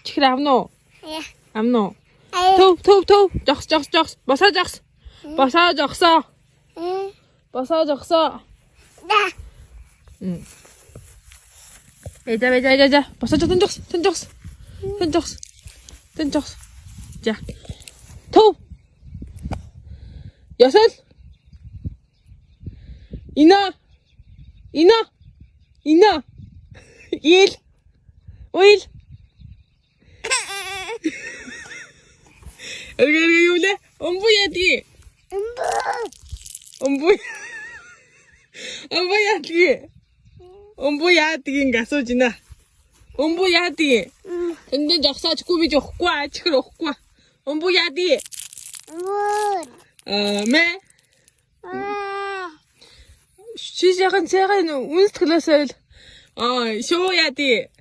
чихэр авно уу? Авно уу? Ай. Төв. Жогс. Босоо жогс. Босоо жогсоо. Босоо жогсоо. Да. За. Босоо жогс. Тэн жогс. За. Төв. Ясал. Ина. Ил. Уйл. Örgü юу лээ? Өмбу яадаг. Өмбу яадаг ингэ асууж байна. Өмбу яадаг. Тэндээ жогсоочгүй би жоохгүй чихэр уухгүй. Өмбу яадаг. Мэ. Шиш яхан цайгаа үнс төлөөсөө шоо яадаг.